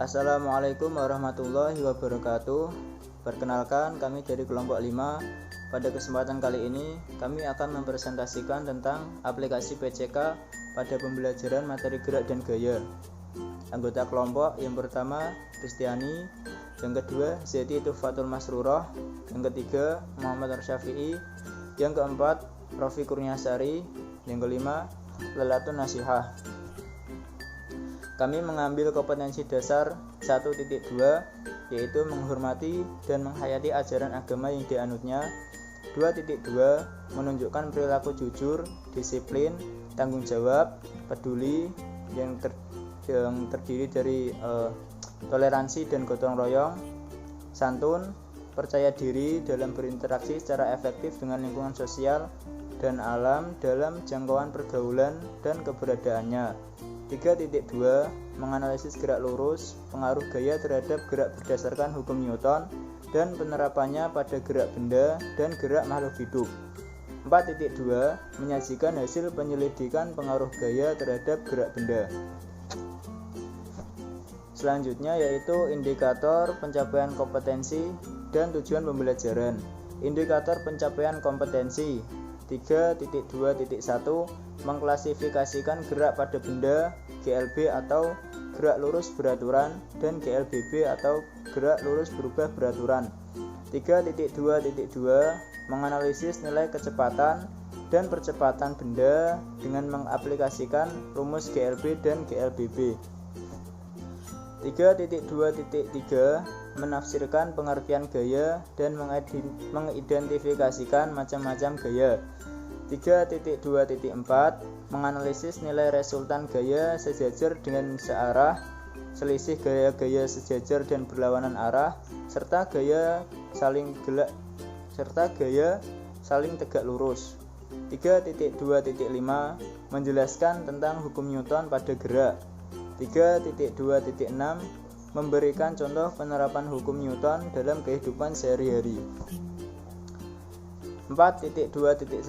Assalamualaikum warahmatullahi wabarakatuh. Perkenalkan, kami dari kelompok 5. Pada kesempatan kali ini kami akan mempresentasikan tentang aplikasi PCK pada pembelajaran materi gerak dan gaya. Anggota kelompok yang pertama Kristiani, yang kedua Zeti Tufatul Masrurah, yang ketiga Muhammad Arsyafi'i, yang keempat Rofi Kurniasari, yang kelima Lelatun Nasihah. Kami mengambil kompetensi dasar 1.2, yaitu menghormati dan menghayati ajaran agama yang dianutnya. 2.2 menunjukkan perilaku jujur, disiplin, tanggung jawab, peduli yang terdiri dari toleransi dan gotong royong, santun, percaya diri dalam berinteraksi secara efektif dengan lingkungan sosial dan alam dalam jangkauan pergaulan dan keberadaannya. 3.2 menganalisis gerak lurus, pengaruh gaya terhadap gerak berdasarkan hukum Newton dan penerapannya pada gerak benda dan gerak makhluk hidup. 4.2 menyajikan hasil penyelidikan pengaruh gaya terhadap gerak benda. Selanjutnya yaitu indikator pencapaian kompetensi dan tujuan pembelajaran. Indikator pencapaian kompetensi 3.2.1 mengklasifikasikan gerak pada benda GLB atau gerak lurus beraturan dan GLBB atau gerak lurus berubah beraturan. 3.2.2 menganalisis nilai kecepatan dan percepatan benda dengan mengaplikasikan rumus GLB dan GLBB. 3.2.3 menafsirkan pengertian gaya dan mengidentifikasikan macam-macam gaya. 3.2.4 menganalisis nilai resultan gaya sejajar dengan searah, selisih gaya-gaya sejajar dan berlawanan arah, serta gaya saling tegak lurus. 3.2.5 menjelaskan tentang hukum Newton pada gerak. 3.2.6 memberikan contoh penerapan hukum Newton dalam kehidupan sehari-hari. 4.2.1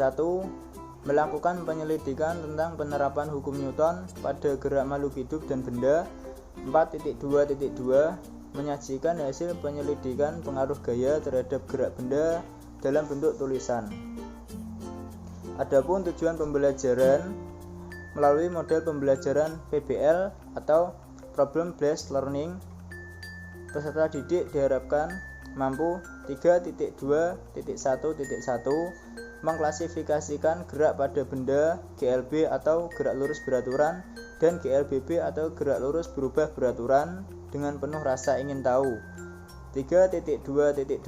melakukan penyelidikan tentang penerapan hukum Newton pada gerak makhluk hidup dan benda. 4.2.2 menyajikan hasil penyelidikan pengaruh gaya terhadap gerak benda dalam bentuk tulisan. Adapun tujuan pembelajaran melalui model pembelajaran PBL atau Problem Based Learning, peserta didik diharapkan mampu 3.2.1.1 mengklasifikasikan gerak pada benda GLB atau gerak lurus beraturan dan GLBB atau gerak lurus berubah beraturan dengan penuh rasa ingin tahu. 3.2.2.1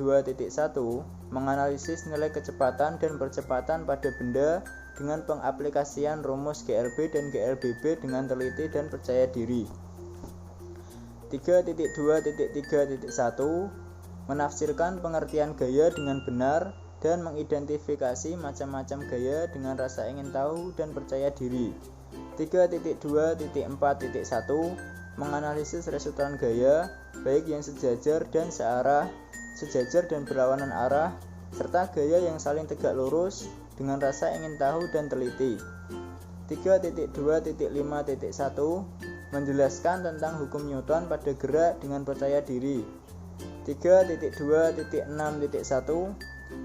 menganalisis nilai kecepatan dan percepatan pada benda dengan pengaplikasian rumus GLB dan GLBB dengan teliti dan percaya diri. 3.2.3.1 menafsirkan pengertian gaya dengan benar dan mengidentifikasi macam-macam gaya dengan rasa ingin tahu dan percaya diri. 3.2.4.1 menganalisis resultan gaya baik yang sejajar dan searah, sejajar dan berlawanan arah, serta gaya yang saling tegak lurus dengan rasa ingin tahu dan teliti. 3.2.5.1 menjelaskan tentang hukum Newton pada gerak dengan percaya diri. 3.2.6.1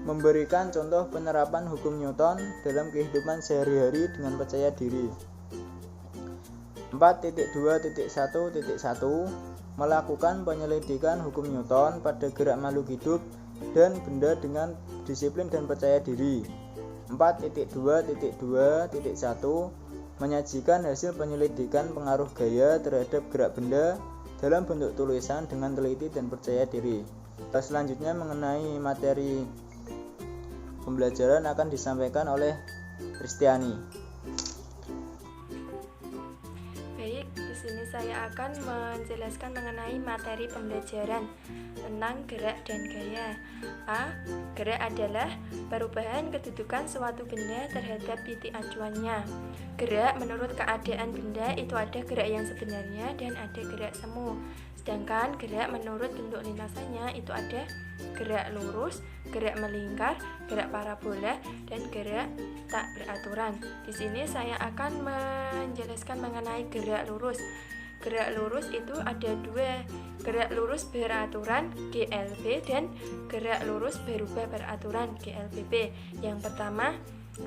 memberikan contoh penerapan hukum Newton dalam kehidupan sehari-hari dengan percaya diri. 4.2.1.1 melakukan penyelidikan hukum Newton pada gerak makhluk hidup dan benda dengan disiplin dan percaya diri. 4.2.2.1 menyajikan hasil penyelidikan pengaruh gaya terhadap gerak benda dalam bentuk tulisan dengan teliti dan percaya diri. Selanjutnya mengenai materi pembelajaran akan disampaikan oleh Kristiani. Baik, di sini saya akan menjelaskan mengenai materi pembelajaran tentang gerak dan gaya. A. Gerak adalah perubahan kedudukan suatu benda terhadap titik acuannya. Gerak menurut keadaan benda itu ada gerak yang sebenarnya dan ada gerak semu. Sedangkan gerak menurut bentuk lintasannya itu ada gerak lurus, gerak melingkar, gerak parabola, dan gerak tak beraturan. Di sini saya akan menjelaskan mengenai gerak lurus. gerak lurus itu ada dua, gerak lurus beraturan GLB dan gerak lurus berubah beraturan GLBB. Yang pertama,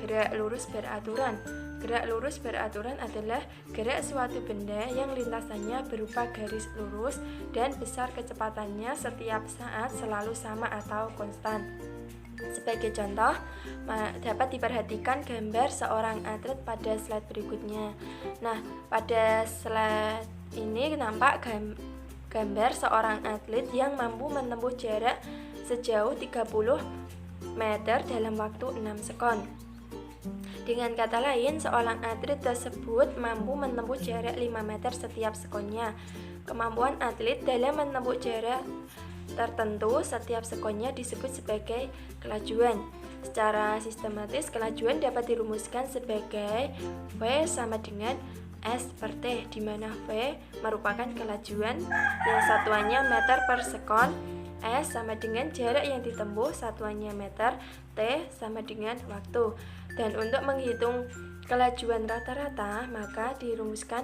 gerak lurus beraturan. Gerak lurus beraturan adalah gerak suatu benda yang lintasannya berupa garis lurus dan besar kecepatannya setiap saat selalu sama atau konstan. Sebagai contoh, dapat diperhatikan gambar seorang atlet pada slide berikutnya. Nah, pada slide ini nampak gambar seorang atlet yang mampu menempuh jarak sejauh 30 meter dalam waktu 6 sekon. Dengan kata lain, seorang atlet tersebut mampu menempuh jarak 5 meter setiap sekonnya. Kemampuan atlet dalam menempuh jarak tertentu setiap sekonnya disebut sebagai kelajuan. Secara sistematis, kelajuan dapat dirumuskan sebagai V sama dengan S per T, di mana V merupakan kelajuan yang satuannya meter per sekon, S sama dengan jarak yang ditempuh satuannya meter, T sama dengan waktu. Dan untuk menghitung kelajuan rata-rata, maka dirumuskan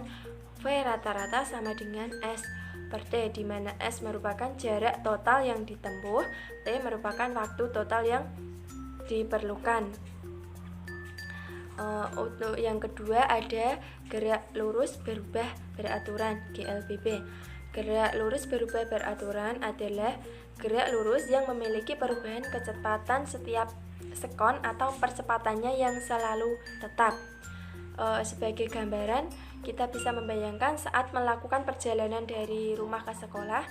V rata-rata sama dengan S per T, di mana S merupakan jarak total yang ditempuh, T merupakan waktu total yang diperlukan. Untuk yang kedua ada gerak lurus berubah beraturan GLBB. Gerak lurus berubah beraturan adalah gerak lurus yang memiliki perubahan kecepatan setiap sekon atau percepatannya yang selalu tetap. Sebagai gambaran, kita bisa membayangkan saat melakukan perjalanan dari rumah ke sekolah,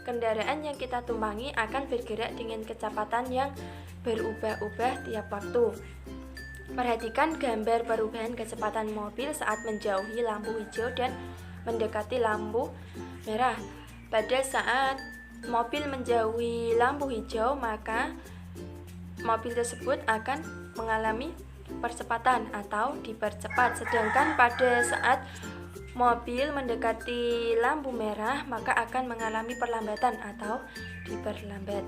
kendaraan yang kita tumpangi akan bergerak dengan kecepatan yang berubah-ubah tiap waktu. Perhatikan gambar perubahan kecepatan mobil saat menjauhi lampu hijau dan mendekati lampu merah. Pada saat mobil menjauhi lampu hijau, maka mobil tersebut akan mengalami percepatan atau dipercepat. Sedangkan pada saat mobil mendekati lampu merah, maka akan mengalami perlambatan atau diperlambat.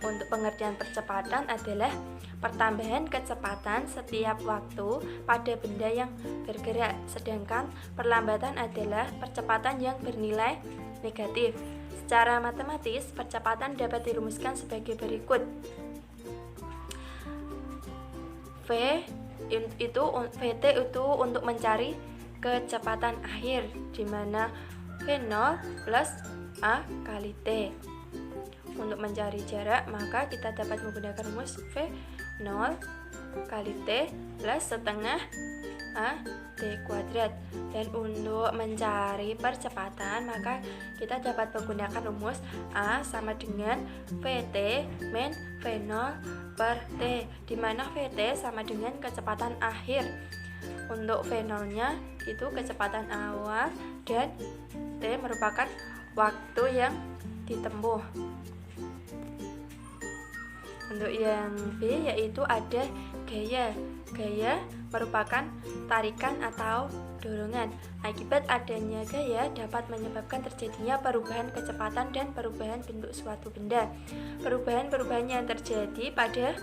Untuk pengertian percepatan adalah pertambahan kecepatan setiap waktu pada benda yang bergerak, sedangkan perlambatan adalah percepatan yang bernilai negatif. Secara matematis, percepatan dapat dirumuskan sebagai berikut. VT itu untuk mencari kecepatan akhir, di mana V0 plus A kali T. Untuk mencari jarak, maka kita dapat menggunakan rumus V0 kali T plus setengah A T kuadrat. Dan untuk mencari percepatan, maka kita dapat menggunakan rumus A sama dengan VT min V0 per T, di mana VT sama dengan kecepatan akhir. Untuk V0 nya itu kecepatan awal dan T merupakan waktu yang ditempuh. Untuk yang B yaitu ada gaya. Gaya merupakan tarikan atau dorongan. Akibat adanya gaya dapat menyebabkan terjadinya perubahan kecepatan dan perubahan bentuk suatu benda. Perubahan-perubahan yang terjadi pada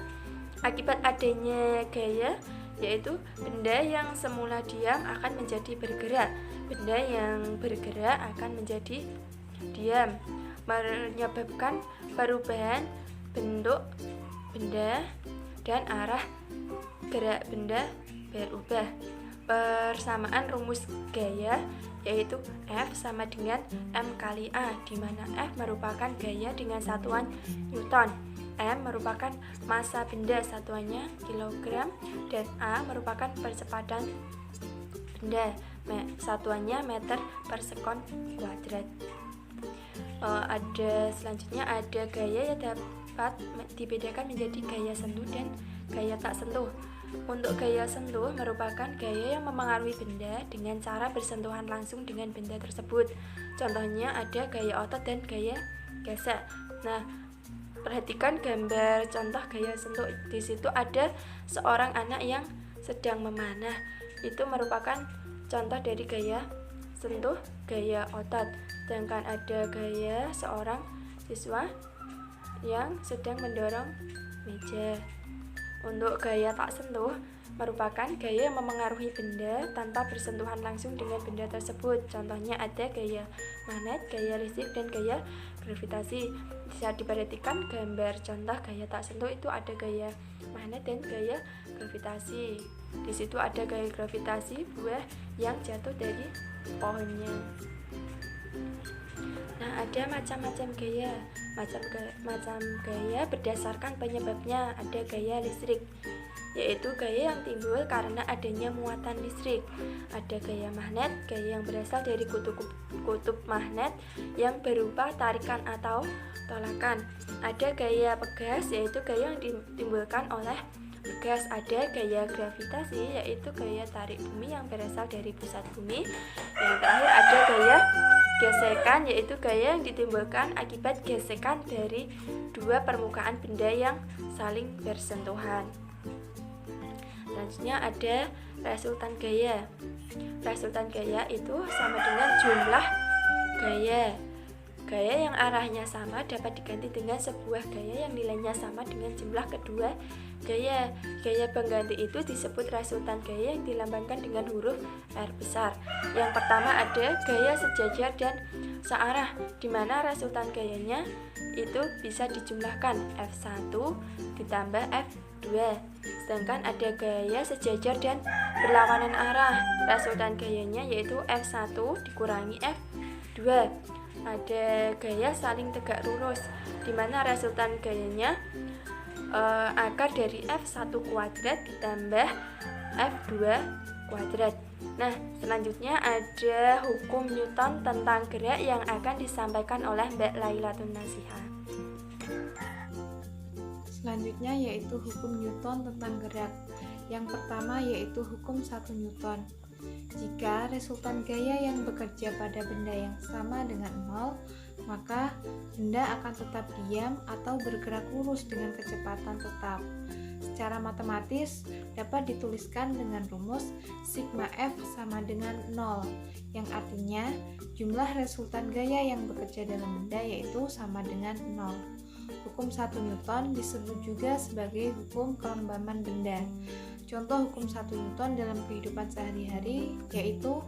akibat adanya gaya yaitu benda yang semula diam akan menjadi bergerak. Benda yang bergerak akan menjadi diam, menyebabkan perubahan bentuk benda dan arah gerak benda berubah. Persamaan rumus gaya yaitu F sama dengan M kali A, di mana F merupakan gaya dengan satuan Newton, M merupakan massa benda satuannya kilogram, dan A merupakan percepatan benda satuannya meter per sekon kuadrat. Selanjutnya ada gaya yang dapat dibedakan menjadi gaya sentuh dan gaya tak sentuh. Untuk gaya sentuh merupakan gaya yang memengaruhi benda dengan cara bersentuhan langsung dengan benda tersebut. Contohnya ada gaya otot dan gaya gesek. Nah, perhatikan gambar contoh gaya sentuh. Di situ ada seorang anak yang sedang memanah. Itu merupakan contoh dari gaya sentuh, gaya otot. Sedangkan ada gaya seorang siswa yang sedang mendorong meja. Untuk gaya tak sentuh merupakan gaya yang memengaruhi benda tanpa bersentuhan langsung dengan benda tersebut. Contohnya ada gaya magnet, gaya listrik, dan gaya gravitasi. Bisa diperhatikan gambar contoh gaya tak sentuh itu ada gaya magnet dan gaya gravitasi. Di situ ada gaya gravitasi buah yang jatuh dari pohonnya. Nah, ada macam-macam gaya. Macam gaya berdasarkan penyebabnya. Ada gaya listrik, yaitu gaya yang timbul karena adanya muatan listrik. Ada gaya magnet, gaya yang berasal dari kutub magnet yang berupa tarikan atau tolakan. Ada gaya pegas, yaitu gaya yang ditimbulkan oleh pegas. Ada gaya gravitasi, yaitu gaya tarik bumi yang berasal dari pusat bumi. Yang terakhir ada gaya gesekan, yaitu gaya yang ditimbulkan akibat gesekan dari dua permukaan benda yang saling bersentuhan. Selanjutnya ada resultan gaya. Resultan gaya itu sama dengan jumlah gaya. Gaya yang arahnya sama dapat diganti dengan sebuah gaya yang nilainya sama dengan jumlah kedua gaya. Gaya pengganti itu disebut resultan gaya yang dilambangkan dengan huruf R besar. Yang pertama ada gaya sejajar dan searah, di mana resultan gayanya itu bisa dijumlahkan F1 ditambah F2. Sedangkan ada gaya sejajar dan berlawanan arah. Resultan gayanya yaitu F1 dikurangi F2. Ada gaya saling tegak lurus, di mana resultan gayanya akar dari F1 kuadrat ditambah F2 kuadrat. Nah, selanjutnya ada hukum Newton tentang gerak yang akan disampaikan oleh Mbak Lailatun Nasihah. Selanjutnya yaitu hukum Newton tentang gerak. Yang pertama yaitu hukum 1 Newton. Jika resultan gaya yang bekerja pada benda yang sama dengan 0, maka benda akan tetap diam atau bergerak lurus dengan kecepatan tetap. Secara matematis dapat dituliskan dengan rumus sigma F sama dengan 0, yang artinya jumlah resultan gaya yang bekerja dalam benda yaitu sama dengan 0. Hukum 1 Newton disebut juga sebagai hukum kelembaban benda. Contoh hukum 1 Newton dalam kehidupan sehari-hari yaitu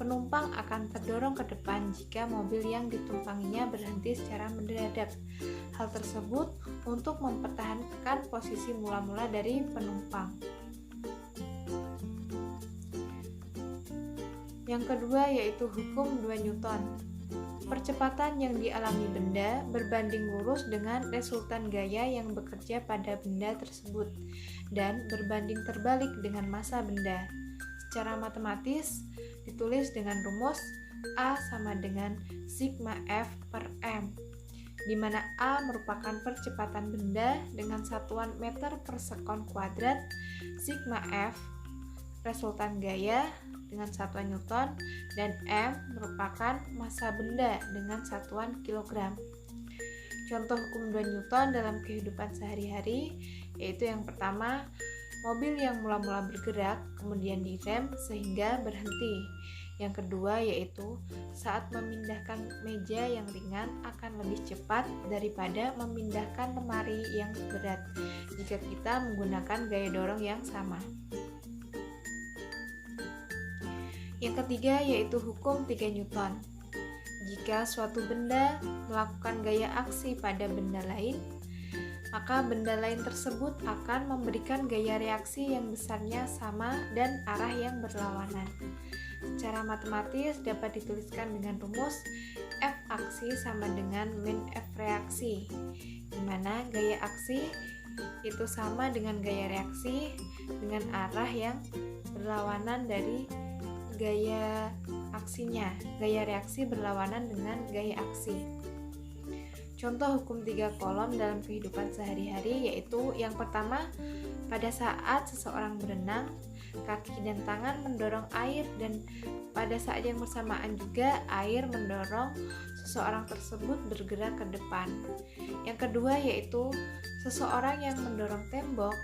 penumpang akan terdorong ke depan jika mobil yang ditumpanginya berhenti secara mendadak. Hal tersebut untuk mempertahankan posisi mula-mula dari penumpang. Yang kedua yaitu hukum 2 Newton. Percepatan yang dialami benda berbanding lurus dengan resultan gaya yang bekerja pada benda tersebut dan berbanding terbalik dengan massa benda. Secara matematis ditulis dengan rumus A sama dengan sigma F per M, di mana A merupakan percepatan benda dengan satuan meter per sekon kuadrat, sigma F resultan gaya dengan satuan Newton, dan M merupakan massa benda dengan satuan kilogram. Contoh hukum 2 Newton dalam kehidupan sehari-hari yaitu yang pertama, mobil yang mula-mula bergerak kemudian direm sehingga berhenti. Yang kedua yaitu saat memindahkan meja yang ringan akan lebih cepat daripada memindahkan lemari yang berat jika kita menggunakan gaya dorong yang sama. Yang ketiga yaitu hukum 3 Newton. Jika suatu benda melakukan gaya aksi pada benda lain, maka benda lain tersebut akan memberikan gaya reaksi yang besarnya sama dan arah yang berlawanan. Secara matematis dapat dituliskan dengan rumus F aksi sama dengan min F reaksi, di mana gaya aksi itu sama dengan gaya reaksi dengan arah yang berlawanan dari gaya aksinya. Gaya reaksi berlawanan dengan gaya aksi. Contoh hukum 3 kolom dalam kehidupan sehari-hari yaitu yang pertama, pada saat seseorang berenang, kaki dan tangan mendorong air dan pada saat yang bersamaan juga air mendorong seseorang tersebut bergerak ke depan. Yang kedua yaitu seseorang yang mendorong tembok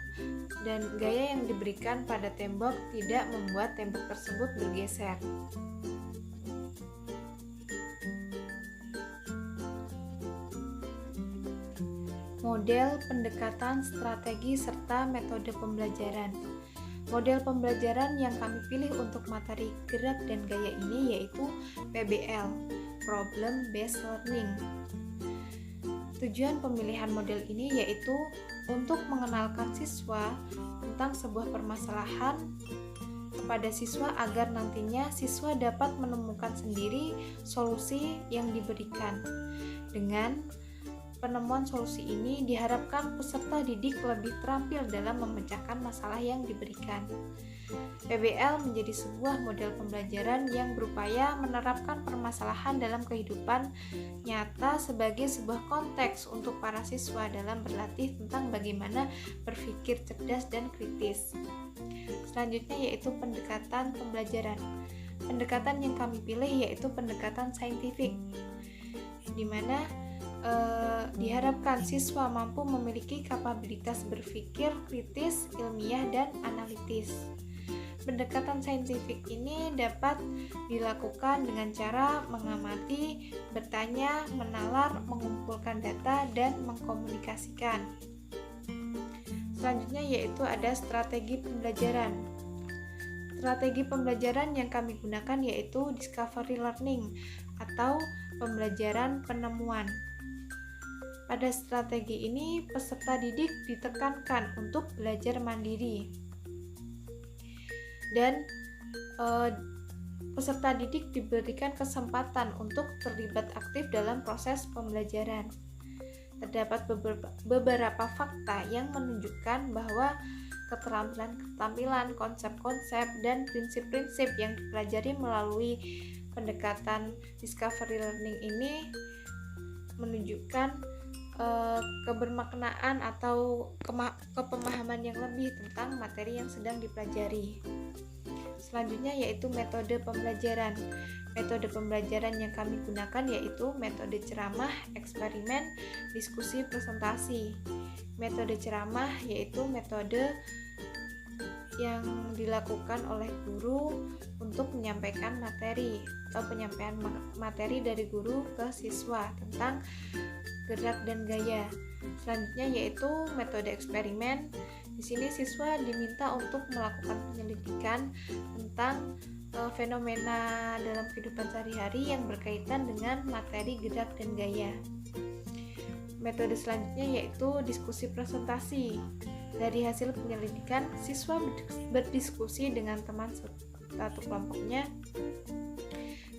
dan gaya yang diberikan pada tembok tidak membuat tembok tersebut bergeser. Model pendekatan strategi serta metode pembelajaran. Model pembelajaran yang kami pilih untuk materi gerak dan gaya ini yaitu PBL, Problem Based Learning. Tujuan pemilihan model ini yaitu untuk mengenalkan siswa tentang sebuah permasalahan kepada siswa agar nantinya siswa dapat menemukan sendiri solusi yang diberikan. Dengan penemuan solusi ini diharapkan peserta didik lebih terampil dalam memecahkan masalah yang diberikan. PBL menjadi sebuah model pembelajaran yang berupaya menerapkan permasalahan dalam kehidupan nyata sebagai sebuah konteks untuk para siswa dalam berlatih tentang bagaimana berpikir cerdas dan kritis. Selanjutnya yaitu pendekatan pembelajaran. Pendekatan yang kami pilih yaitu pendekatan saintifik, di mana diharapkan siswa mampu memiliki kapabilitas berpikir kritis, ilmiah, dan analitis. Pendekatan saintifik ini dapat dilakukan dengan cara mengamati, bertanya, menalar, mengumpulkan data, dan mengkomunikasikan. Selanjutnya yaitu ada strategi pembelajaran. Strategi pembelajaran yang kami gunakan yaitu discovery learning atau pembelajaran penemuan. Pada strategi ini, peserta didik ditekankan untuk belajar mandiri. Dan peserta didik diberikan kesempatan untuk terlibat aktif dalam proses pembelajaran. Terdapat beberapa fakta yang menunjukkan bahwa keterampilan-keterampilan, konsep-konsep, dan prinsip-prinsip yang dipelajari melalui pendekatan discovery learning ini menunjukkan kebermaknaan atau kepemahaman yang lebih tentang materi yang sedang dipelajari. Selanjutnya yaitu metode pembelajaran. Metode pembelajaran yang kami gunakan yaitu metode ceramah, eksperimen, diskusi, presentasi. Metode ceramah yaitu metode yang dilakukan oleh guru untuk menyampaikan materi atau penyampaian materi dari guru ke siswa tentang gerak dan gaya. Selanjutnya yaitu metode eksperimen. Di sini siswa diminta untuk melakukan penyelidikan tentang fenomena dalam kehidupan sehari-hari yang berkaitan dengan materi gerak dan gaya. Metode selanjutnya yaitu diskusi presentasi. Dari hasil penyelidikan, siswa berdiskusi dengan teman satu kelompoknya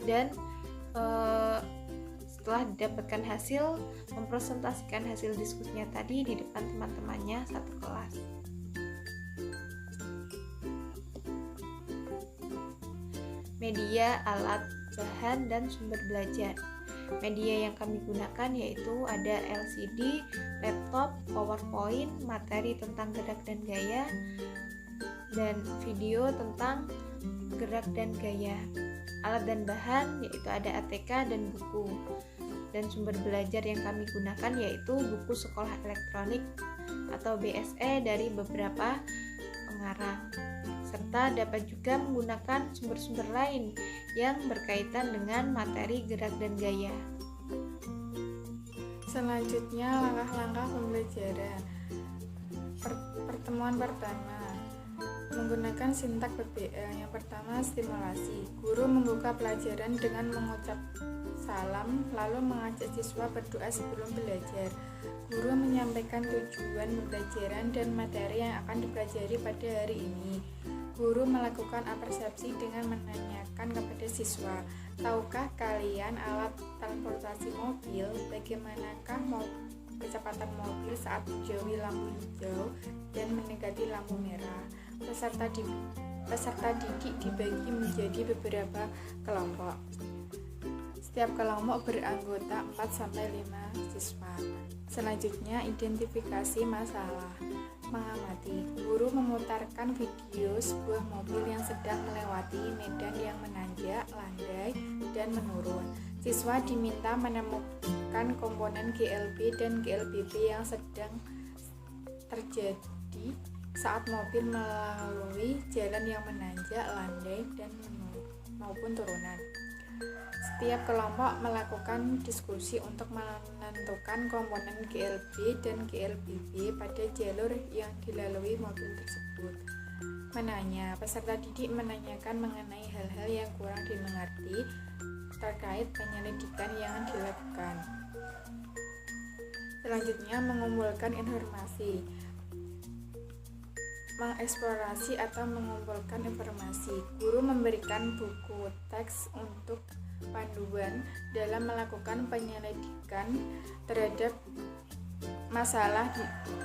dan setelah didapatkan hasil, mempresentasikan hasil diskusinya tadi di depan teman-temannya satu kelas. Media, alat, bahan, dan sumber belajar. Media yang kami gunakan yaitu ada LCD, laptop, PowerPoint, materi tentang gerak dan gaya, dan video tentang gerak dan gaya. Alat dan bahan yaitu ada ATK dan buku. Dan sumber belajar yang kami gunakan yaitu buku sekolah elektronik atau BSE dari beberapa pengarang. Serta dapat juga menggunakan sumber-sumber lain yang berkaitan dengan materi gerak dan gaya. Selanjutnya langkah-langkah pembelajaran. Pertemuan pertama, menggunakan sintak PBL. Yang pertama, stimulasi. Guru membuka pelajaran dengan mengucap salam, lalu mengajak siswa berdoa sebelum belajar. Guru menyampaikan tujuan pembelajaran dan materi yang akan dipelajari pada hari ini. Guru melakukan apersepsi dengan menanyakan kepada siswa, tahukah kalian alat transportasi mobil? Bagaimanakah kecepatan mobil saat menjauhi lampu hijau dan mendekati lampu merah? Peserta didik dibagi menjadi beberapa kelompok. Setiap kelompok beranggota 4-5 siswa. Selanjutnya, identifikasi masalah. Mengamati. Guru memutarkan video sebuah mobil yang sedang melewati medan yang menanjak, landai, dan menurun. Siswa diminta menemukan komponen GLB dan GLBB yang sedang terjadi saat mobil melalui jalan yang menanjak, landai, dan maupun turunan. Setiap kelompok melakukan diskusi untuk menentukan komponen GLB dan GLBB pada jalur yang dilalui mobil tersebut. menanya. Peserta didik menanyakan mengenai hal-hal yang kurang dimengerti terkait penyelidikan yang dilakukan. Selanjutnya, mengumpulkan informasi. Mengeksplorasi atau mengumpulkan informasi. Guru memberikan buku teks untuk panduan dalam melakukan penyelidikan terhadap masalah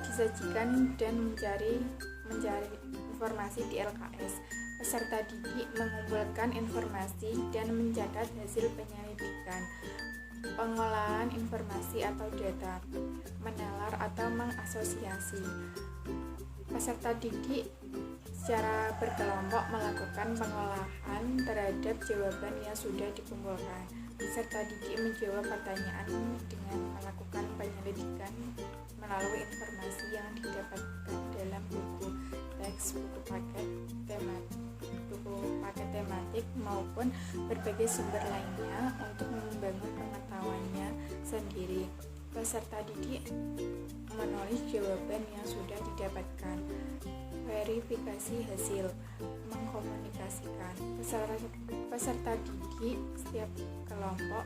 disajikan dan mencari informasi di LKS. Peserta didik mengumpulkan informasi dan mencatat hasil penyelidikan. Pengolahan informasi atau data, menalar atau mengasosiasi. Peserta didik secara berkelompok melakukan pengolahan terhadap jawaban yang sudah dikumpulkan. Peserta didik menjawab pertanyaan dengan melakukan penyelidikan melalui informasi yang didapatkan dalam buku teks, buku paket tematik maupun berbagai sumber lainnya untuk membangun pengetahuannya sendiri. Peserta didik menulis jawaban yang sudah didapatkan. Verifikasi hasil, mengkomunikasikan. Peserta didik setiap kelompok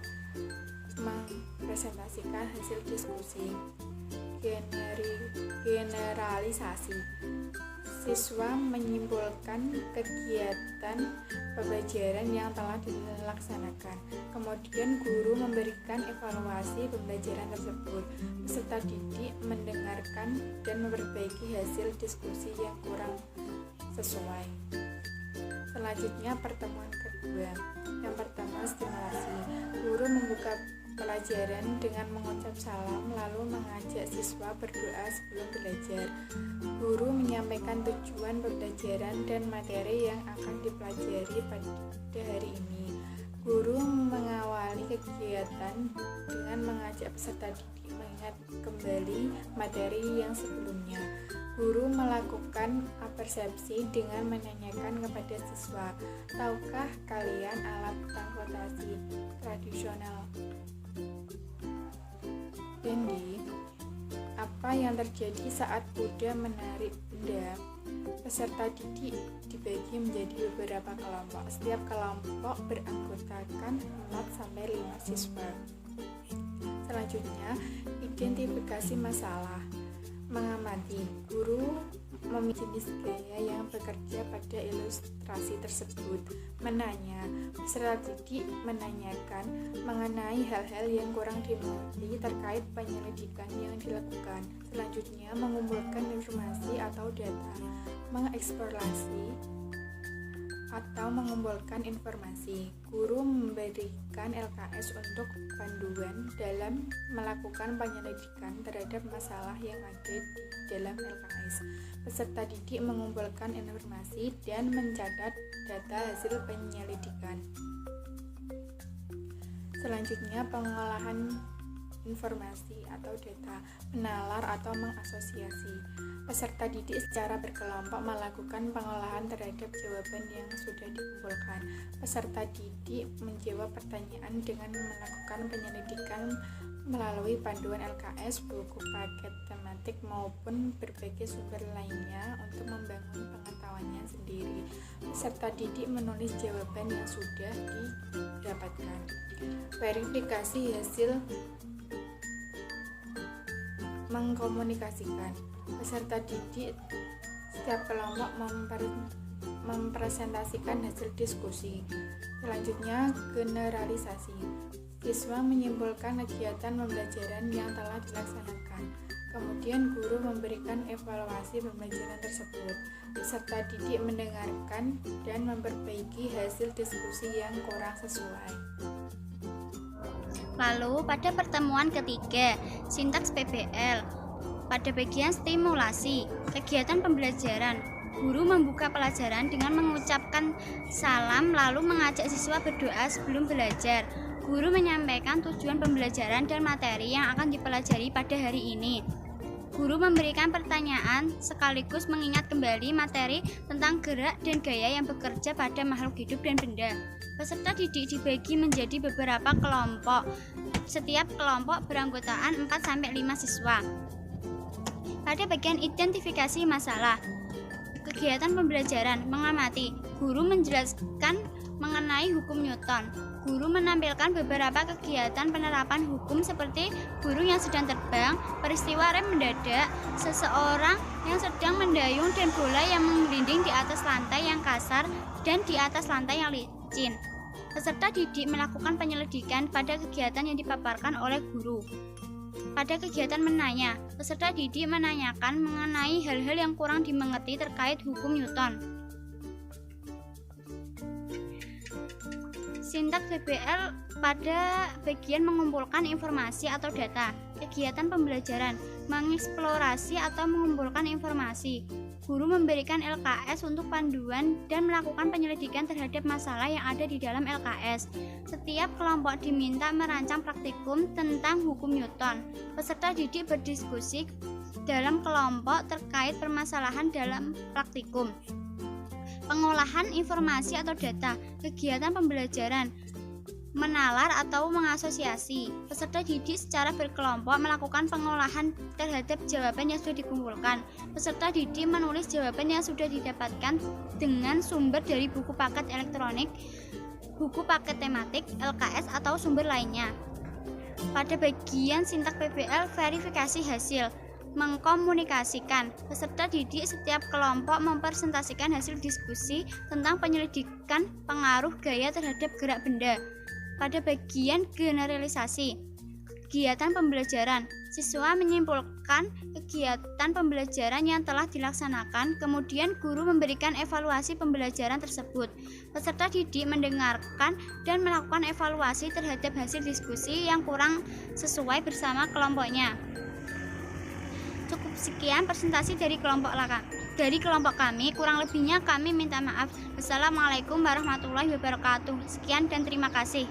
mempresentasikan hasil diskusi. Generalisasi, siswa menyimpulkan kegiatan pembelajaran yang telah dilaksanakan. Kemudian guru memberikan evaluasi pembelajaran tersebut. Peserta didik mendengarkan dan memperbaiki hasil diskusi yang kurang sesuai. Selanjutnya, pertemuan kedua. Yang pertama, stimulasi. Guru membuka pelajaran dengan mengucap salam lalu mengajak siswa berdoa sebelum belajar. Guru menyampaikan tujuan pembelajaran dan materi yang akan dipelajari pada hari ini. Guru mengawali kegiatan dengan mengajak peserta didik mengingat kembali materi yang sebelumnya. Guru melakukan persepsi dengan menanyakan kepada siswa, tahukah kalian alat transportasi tradisional? Dendi, apa yang terjadi saat kuda menarik benda? Peserta didik dibagi menjadi beberapa kelompok. Setiap kelompok beranggotakan 4-5 siswa. Selanjutnya, identifikasi masalah. Mengamati. Guru memilih jenis gaya yang bekerja pada ilustrasi tersebut. Menanya. Peserta didik menanyakan mengenai hal-hal yang kurang dimengerti terkait penyelidikan yang dilakukan. Selanjutnya, mengumpulkan informasi atau data. Mengeksplorasi atau mengumpulkan informasi. Guru memberikan LKS untuk panduan dalam melakukan penyelidikan terhadap masalah yang ada di dalam LKS. Peserta didik mengumpulkan informasi dan mencatat data hasil penyelidikan. Selanjutnya, pengolahan informasi atau data, menalar atau mengasosiasi. Peserta didik secara berkelompok melakukan pengolahan terhadap jawaban yang sudah dikumpulkan. Peserta didik menjawab pertanyaan dengan melakukan penyelidikan melalui panduan LKS, buku paket tematik maupun berbagai sumber lainnya untuk membangun pengetahuannya sendiri. Peserta didik menulis jawaban yang sudah didapatkan. Verifikasi hasil, mengkomunikasikan. Peserta didik setiap kelompok mempresentasikan hasil diskusi. Selanjutnya, generalisasi. Siswa menyimpulkan kegiatan pembelajaran yang telah dilaksanakan. Kemudian guru memberikan evaluasi pembelajaran tersebut. Peserta didik mendengarkan dan memperbaiki hasil diskusi yang kurang sesuai. Lalu pada pertemuan ketiga, sintaks PBL. Pada bagian stimulasi, kegiatan pembelajaran, guru membuka pelajaran dengan mengucapkan salam lalu mengajak siswa berdoa sebelum belajar. Guru menyampaikan tujuan pembelajaran dan materi yang akan dipelajari pada hari ini. Guru memberikan pertanyaan sekaligus mengingat kembali materi tentang gerak dan gaya yang bekerja pada makhluk hidup dan benda. Peserta didik dibagi menjadi beberapa kelompok. Setiap kelompok beranggotaan 4-5 siswa. Pada bagian identifikasi masalah, Kegiatan pembelajaran mengamati. Guru menjelaskan mengenai hukum Newton. Guru menampilkan beberapa kegiatan penerapan hukum seperti burung yang sedang terbang, peristiwa rem mendadak, seseorang yang sedang mendayung, dan bola yang menggelinding di atas lantai yang kasar dan di atas lantai yang licin. Peserta didik melakukan penyelidikan pada kegiatan yang dipaparkan oleh guru. Pada kegiatan menanya, peserta didik menanyakan mengenai hal-hal yang kurang dimengerti terkait hukum Newton. Sintaks PBL pada bagian mengumpulkan informasi atau data. Kegiatan pembelajaran mengeksplorasi atau mengumpulkan informasi. Guru memberikan LKS untuk panduan dan melakukan penyelidikan terhadap masalah yang ada di dalam LKS. Setiap kelompok diminta merancang praktikum tentang hukum Newton. Peserta didik berdiskusi dalam kelompok terkait permasalahan dalam praktikum. Pengolahan informasi atau data. Kegiatan pembelajaran menalar atau mengasosiasi. Peserta didik secara berkelompok melakukan pengolahan terhadap jawaban yang sudah dikumpulkan. Peserta didik menulis jawaban yang sudah didapatkan dengan sumber dari buku paket elektronik, buku paket tematik, LKS atau sumber lainnya. Pada bagian sintaks PBL, verifikasi hasil. Mengkomunikasikan. Peserta didik setiap kelompok mempresentasikan hasil diskusi tentang penyelidikan pengaruh gaya terhadap gerak benda. Pada bagian generalisasi, kegiatan pembelajaran, siswa menyimpulkan kegiatan pembelajaran yang telah dilaksanakan, kemudian guru memberikan evaluasi pembelajaran tersebut. Peserta didik mendengarkan dan melakukan evaluasi terhadap hasil diskusi yang kurang sesuai bersama kelompoknya. Cukup sekian presentasi dari kelompok kami. Kurang lebihnya kami minta maaf. Wassalamualaikum warahmatullahi wabarakatuh. Sekian dan terima kasih.